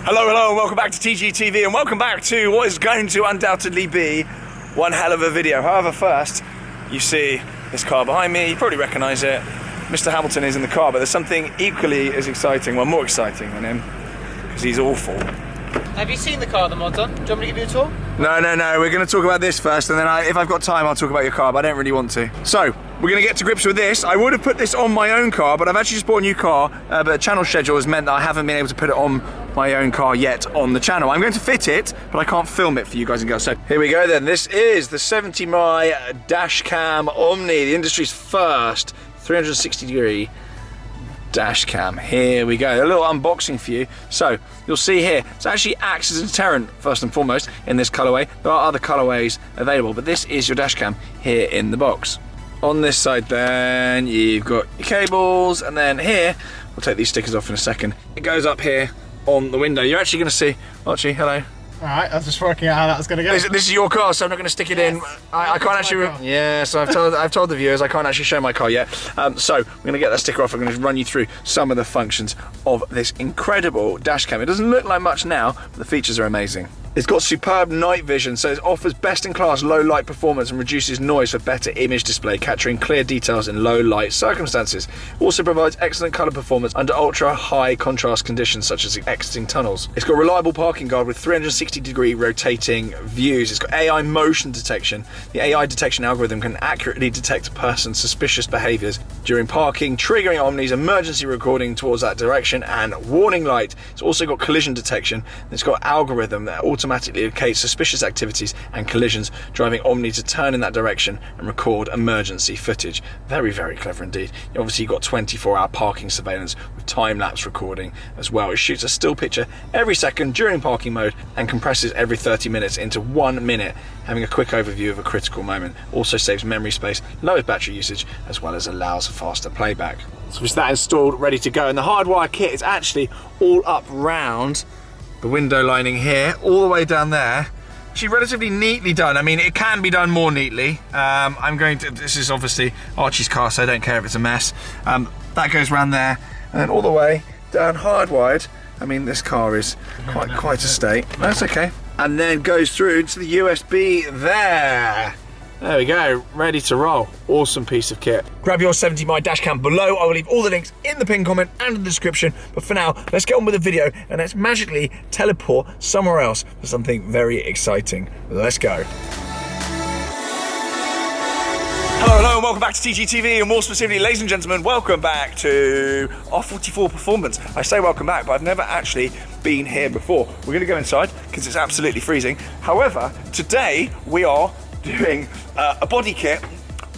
Hello, and welcome back to TGTV, and welcome back to what is going to undoubtedly be one hell of a video. However, first, you see this car behind me. You probably recognise it. Mr. Hamilton is in the car, but there's something equally as exciting, well, more exciting than him, because he's awful. Have you seen the car the mod's on? Do you want me to give you a tour? No, we're going to talk about this first, and then if I've got time, I'll talk about your car, but I don't really want to. So, we're going to get to grips with this. I would have put this on my own car, but I've actually just bought a new car, but the channel schedule has meant that I haven't been able to put it on my own car yet on the channel. I'm going to fit it, but I can't film it for you guys and girls. So, here we go then. This is the 70mi dash cam Omni, the industry's first 360-degree dash cam. Here we go, a little unboxing for you. So you'll see here, it actually acts as a deterrent first and foremost in this colorway. There are other colorways available, but this is your dash cam here in the box. On this side then you've got your cables, and then here, we'll take these stickers off in a second. It goes up here on the window. You're actually going to see, Archie, hello. Alright, I was just working out how that was going to go. This is your car, so I'm not going to stick it in. I can't actually. Yeah, so I've told the viewers I can't actually show my car yet. So we're going to get that sticker off. I'm going to run you through some of the functions of this incredible dash cam. It doesn't look like much now, but the features are amazing. It's got superb night vision, so it offers best-in-class low light performance and reduces noise for better image display, capturing clear details in low light circumstances. It also provides excellent colour performance under ultra-high contrast conditions such as exiting tunnels. It's got reliable parking guard with 360-degree rotating views. It's got AI motion detection. The AI detection algorithm can accurately detect a person's suspicious behaviours during parking, triggering Omni's emergency recording towards that direction and warning light. It's also got collision detection. It's got algorithm that automatically locates suspicious activities and collisions, driving Omni to turn in that direction and record emergency footage. Very, very clever indeed. Obviously you've got 24-hour parking surveillance with time-lapse recording as well. It shoots a still picture every second during parking mode and compresses every 30 minutes into 1 minute, having a quick overview of a critical moment. Also saves memory space, lowers battery usage, as well as allows faster playback. So it's that installed, ready to go, and the hardwire kit is actually all up round the window lining here, all the way down there. Actually relatively neatly done. I mean, it can be done more neatly. This is obviously Archie's car, so I don't care if it's a mess. That goes around there, and then all the way down hardwired. I mean, this car is quite a state. That's okay. And then goes through to the USB there. There we go, ready to roll. Awesome piece of kit. Grab your 70mi dashcam below. I will leave all the links in the pinned comment and in the description. But for now, let's get on with the video and let's magically teleport somewhere else for something very exciting. Let's go. Hello, and welcome back to TGTV, and more specifically, ladies and gentlemen, welcome back to R44 Performance. I say welcome back, but I've never actually been here before. We're going to go inside because it's absolutely freezing. However, today we are doing a body kit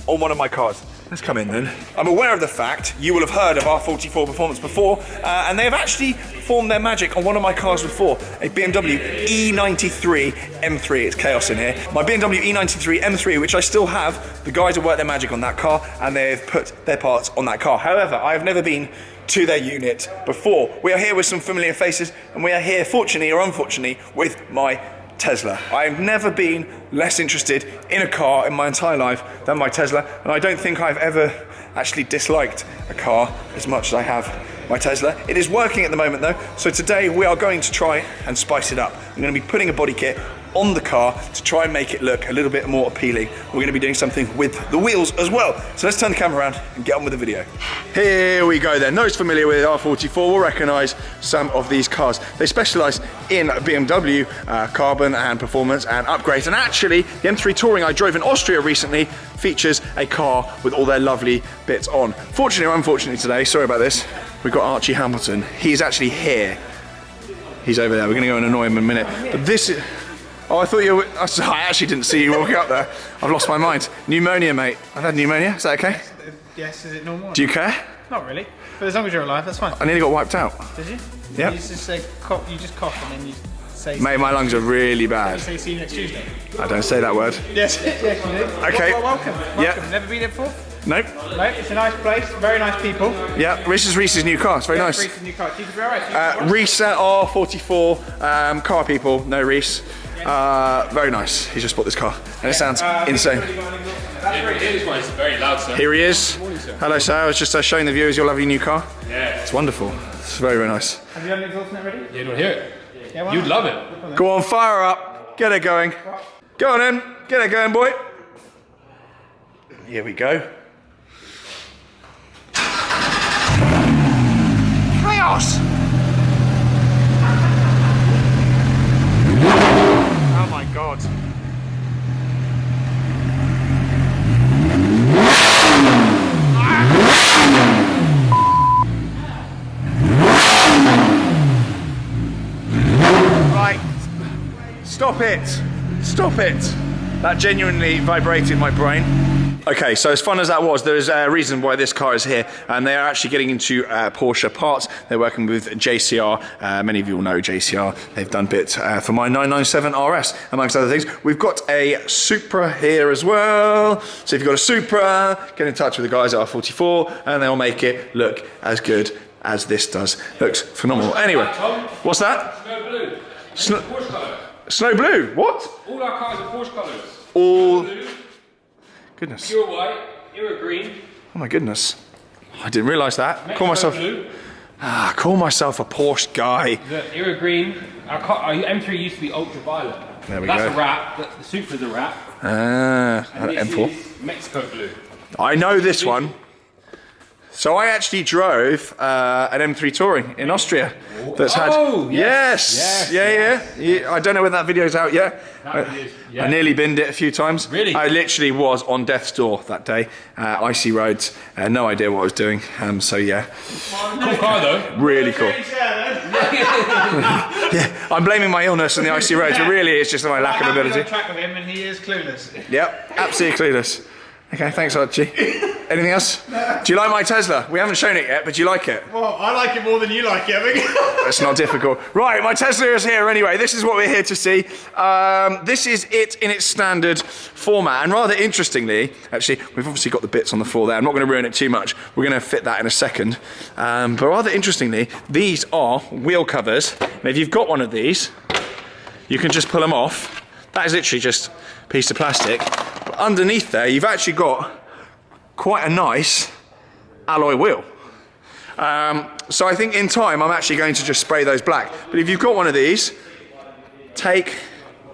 on one of my cars. Let's come in then. I'm aware of the fact you will have heard of R44 Performance before, and they have actually performed their magic on one of my cars before, a BMW E93 M3. It's chaos in here. My BMW E93 M3, which I still have. The guys have worked their magic on that car, and they've put their parts on that car. However, I have never been to their unit before. We are here with some familiar faces, and we are here, fortunately or unfortunately, with my Tesla. I've never been less interested in a car in my entire life than my Tesla, and I don't think I've ever actually disliked a car as much as I have my Tesla. It is working at the moment though, so today we are going to try and spice it up. I'm going to be putting a body kit on the car to try and make it look a little bit more appealing. We're going to be doing something with the wheels as well. So let's turn the camera around and get on with the video. Here we go then. Those familiar with R44 will recognise some of these cars. They specialise in BMW carbon and performance and upgrades. And actually, the M3 Touring I drove in Austria recently features a car with all their lovely bits on. Fortunately or unfortunately today, sorry about this, we've got Archie Hamilton. He's actually here. He's over there. We're going to go and annoy him in a minute. But this is... Oh, I thought you were... I actually didn't see you walking up there. I've lost my mind. Pneumonia, mate. I've had pneumonia. Is that okay? Yes, is it normal? Do you care? Not really. But as long as you're alive, that's fine. I nearly got wiped out. Did you? Yeah. You just say cough, you just cough and then you say... Mate, my lungs are really bad. You say see you next Tuesday. I don't say that word. Yes, yes you do. Okay. Well, welcome. Yeah. Never been there before? Nope. No, it's a nice place, very nice people. Yeah, Reese's new car. It's very nice. Reese's new car. Keep it very alright. Reese R44 car people. No Reese. Very nice. He's just bought this car, and it sounds insane. It's very loud, sir. Here he is. Morning, sir. Hello, sir. I was just showing the viewers your lovely new car. Yeah. It's wonderful. It's very, very nice. Have you done the exhaust net ready? Yeah, you don't hear it? Yeah, why You'd not? love it. Go on, fire up. Get it going. Go on in. Get it going, boy. Here we go. Chaos! Oh my God. Right. Stop it. Stop it. That genuinely vibrated my brain. Okay, so as fun as that was, there's a reason why this car is here, and they are actually getting into Porsche parts. They're working with JCR. Many of you will know JCR. They've done bits for my 997 RS, amongst other things. We've got a Supra here as well. So if you've got a Supra, get in touch with the guys at R44, and they'll make it look as good as this does. Looks phenomenal. Anyway, what's that? Snow blue. Porsche colour. Snow blue. What? All our cars are Porsche colours. All. Blue, Goodness. pure white, Era green. Oh my goodness. I didn't realise that. Mexico blue. Call myself a Porsche guy. The Era green. Our M3 used to be ultraviolet. There we That's go. a wrap. The Supra's a wrap. And This M4. is Mexico blue. I know this one. So I actually drove an M3 Touring in Austria. That's had. Oh, yes. Yes. Yes, Yeah. I don't know whether that video's out yet. I nearly binned it a few times. Really? I literally was on death's door that day. Icy roads. No idea what I was doing. So yeah. Cool car though. Really cool. Yeah, I'm blaming my illness and the icy roads, but really it's just my lack of I'm on ability. track with him and he is clueless. Yep, absolutely clueless. Okay, thanks Archie. Anything else? Do you like my Tesla? We haven't shown it yet, but do you like it? Well, I like it more than you like it, I think. It's not difficult. Right, my Tesla is here anyway. This is what we're here to see. This is it in its standard format. And rather interestingly, actually, we've obviously got the bits on the floor there. I'm not going to ruin it too much. We're going to fit that in a second. But rather interestingly, these are wheel covers. And if you've got one of these, you can just pull them off. That is literally just a piece of plastic. But underneath there, you've actually got quite a nice alloy wheel. So I think in time, I'm actually going to just spray those black. But if you've got one of these, take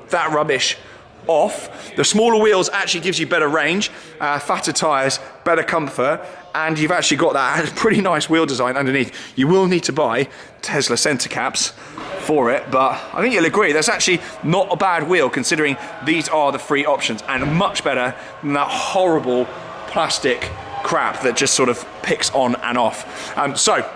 that rubbish off. The smaller wheels actually gives you better range, fatter tyres, better comfort, and you've actually got that pretty nice wheel design underneath. You will need to buy Tesla centre caps for it, but I think you'll agree that's actually not a bad wheel considering these are the free options and much better than that horrible plastic crap that just sort of picks on and off. So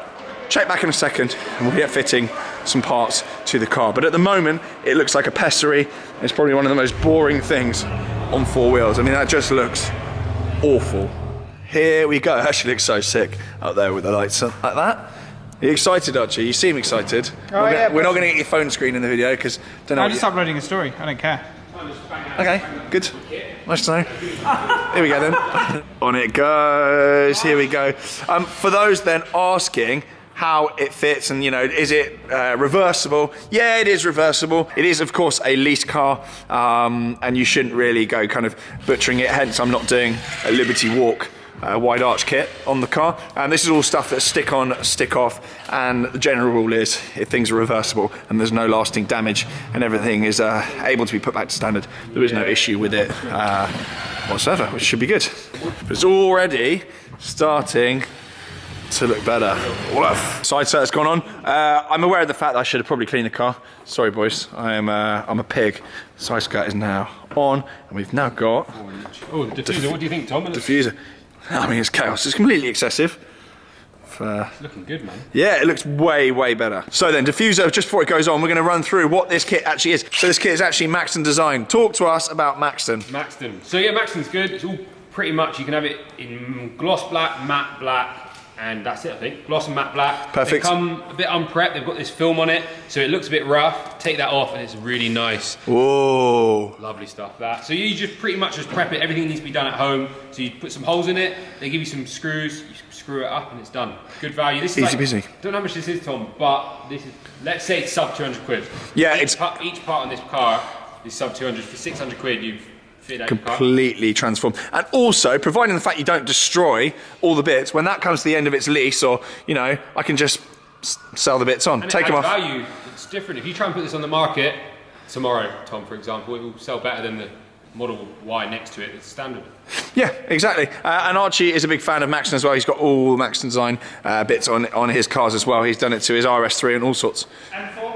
check back in a second and we'll get fitting some parts to the car, but at the moment it looks like a pessary. It's probably one of the most boring things on four wheels. I mean, that just looks awful. Here we go. It actually looks so sick up there with the lights like that. Are you excited, Archie? You seem excited. Oh, yeah, we're not going to get your phone screen in the video because don't know. I'm just uploading a story. I don't care. Okay, good. Nice to know. Here we go then. On it goes. Here we go. For those then asking how it fits and, you know, is it reversible? Yeah, it is reversible. It is, of course, a lease car, and you shouldn't really go kind of butchering it. Hence, I'm not doing a Liberty Walk wide arch kit on the car, and this is all stuff that's stick on, stick off, and the general rule is if things are reversible and there's no lasting damage and everything is able to be put back to standard, there is no issue with it whatsoever, which should be good. But it's already starting to look better. Side skirt's gone on. I'm aware of the fact that I should have probably cleaned the car. Sorry boys, I'm a pig. Side skirt is now on, and we've now got Oh, the diffuser. What do you think, Tom? diffuser. I mean, it's chaos. It's completely excessive. It's looking good, man. Yeah, it looks way, way better. So then, diffuser, just before it goes on, we're going to run through what this kit actually is. So this kit is actually Maxton design. Talk to us about Maxton. Maxton. So yeah, Maxton's good. It's all pretty much, you can have it in gloss black, matte black, and that's it, I think. Gloss and matte black. Perfect. They come a bit unprepped. They've got this film on it, so it looks a bit rough. Take that off, and it's really nice. Whoa. Lovely stuff, that. So you just pretty much just prep it. Everything needs to be done at home. So you put some holes in it. They give you some screws. You screw it up, and it's done. Good value. This is Easy peasy. Don't know how much this is, Tom, but this is. Let's say it's sub 200 quid. Yeah, each part on this car is sub 200. For 600 quid, you've fitted out your car. Completely transformed. And also, providing the fact you don't destroy all the bits, when that comes to the end of its lease, or, you know, I can just sell the bits on, And take it them adds off. value. It's different. If you try and put this on the market tomorrow, Tom, for example, it will sell better than the Model Y next to it. It's standard. Yeah, exactly. And Archie is a big fan of Maxton as well. He's got all Maxton design bits on his cars as well. He's done it to his RS3 and all sorts. And for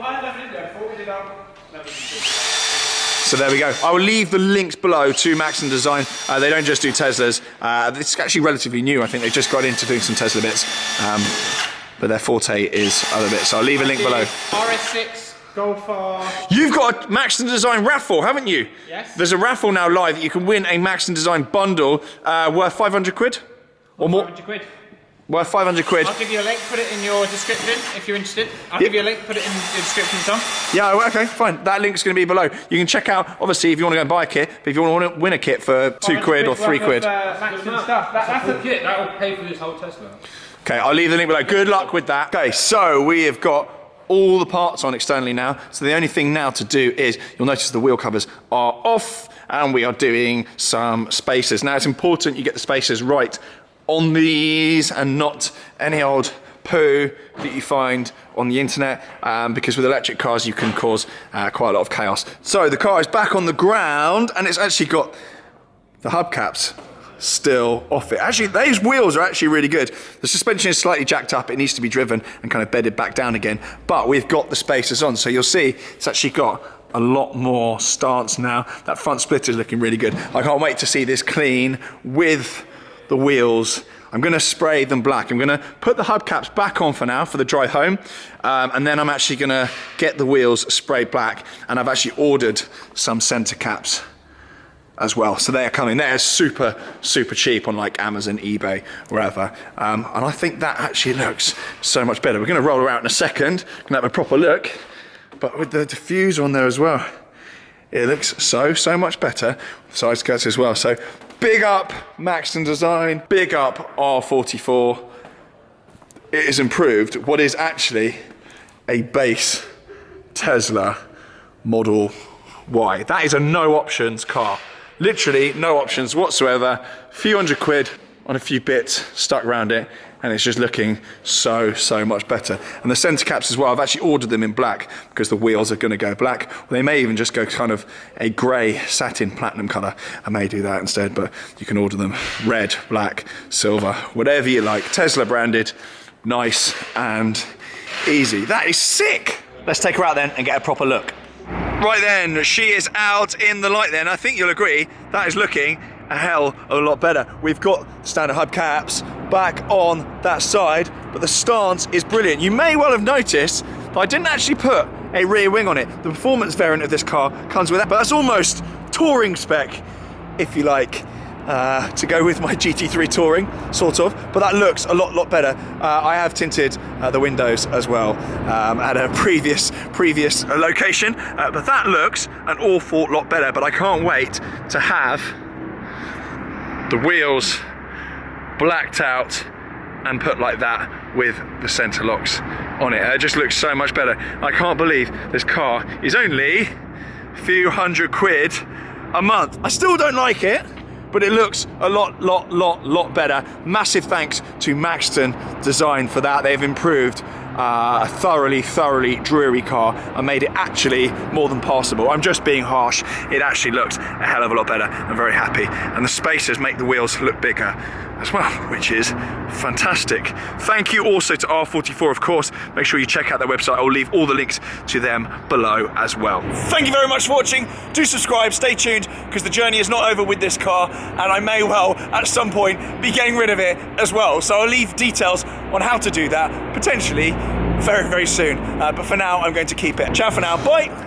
So there we go. I will leave the links below to Maxton Design. They don't just do Teslas. It's actually relatively new. I think they just got into doing some Tesla bits. But their forte is other bits. So I'll leave a link below. RS6. Golf R. You've got a Maxton Design raffle, haven't you? Yes. There's a raffle now live that you can win a Maxton Design bundle worth 500 quid? Or more? 500 quid. Worth 500 quid. I'll give you a link, put it in your description if you're interested. I'll give you a link, put it in the description, Tom. Yeah, okay, fine. That link's going to be below. You can check out, obviously, if you want to go and buy a kit, but if you want to win a kit for 2 quid or 3 quid. Maxton stuff. That's a kit. That will pay for this whole Tesla. Okay, I'll leave the link below. Good luck with that. Okay, so we have got all the parts on externally now. So the only thing now to do is, you'll notice the wheel covers are off and we are doing some spacers. Now it's important you get the spacers right on these and not any old poo that you find on the internet, because with electric cars you can cause quite a lot of chaos. So the car is back on the ground and it's actually got the hubcaps still off it. Actually, those wheels are actually really good. The suspension is slightly jacked up. It needs to be driven and kind of bedded back down again. But we've got the spacers on. So you'll see it's actually got a lot more stance now. That front splitter is looking really good. I can't wait to see this clean with the wheels. I'm going to spray them black. I'm going to put the hubcaps back on for now for the drive home. And then I'm actually going to get the wheels sprayed black. And I've actually ordered some center caps as well. So they are coming. They're super, super cheap on like Amazon, eBay, wherever. And I think that actually looks so much better. We're going to roll her out in a second. Going to have a proper look. But with the diffuser on there as well, it looks so much better. Side skirts as well. So big up Maxton Design. Big up R44. It is improved what is actually a base Tesla Model Y. That is a no options car. Literally no options whatsoever. Few hundred quid on a few bits stuck around it, and it's just looking so much better. And the center caps as well, I've actually ordered them in black because the wheels are going to go black. Well, they may even just go kind of a grey satin platinum colour. I may do that instead, but you can order them red, black, silver, whatever you like. Tesla branded, nice and easy. That is sick. Let's take her out then and get a proper look. Right then, she is out in the light then. I think you'll agree that is looking a hell of a lot better. We've got standard hubcaps back on that side, but the stance is brilliant. You may well have noticed that I didn't actually put a rear wing on it. The performance variant of this car comes with that, but that's almost touring spec, if you like, to go with my GT3 Touring, sort of, but that looks a lot better. I have tinted the windows as well at a previous location, but that looks an awful lot better. But I can't wait to have the wheels blacked out and put like that with the center locks on it. It just looks so much better. I can't believe this car is only a few hundred quid a month. I still don't like it, but it looks a lot better. Massive thanks to Maxton Design for that. They've improved a thoroughly dreary car and made it actually more than passable. I'm just being harsh. It actually looks a hell of a lot better. I'm very happy. And the spacers make the wheels look bigger as well, which is fantastic. Thank you also to R44, of course. Make sure you check out their website. I'll leave all the links to them below as well. Thank you very much for watching. Do subscribe, stay tuned, because the journey is not over with this car, and I may well, at some point, be getting rid of it as well. So I'll leave details on how to do that, potentially very soon. But for now, I'm going to keep it. Ciao for now. Bye.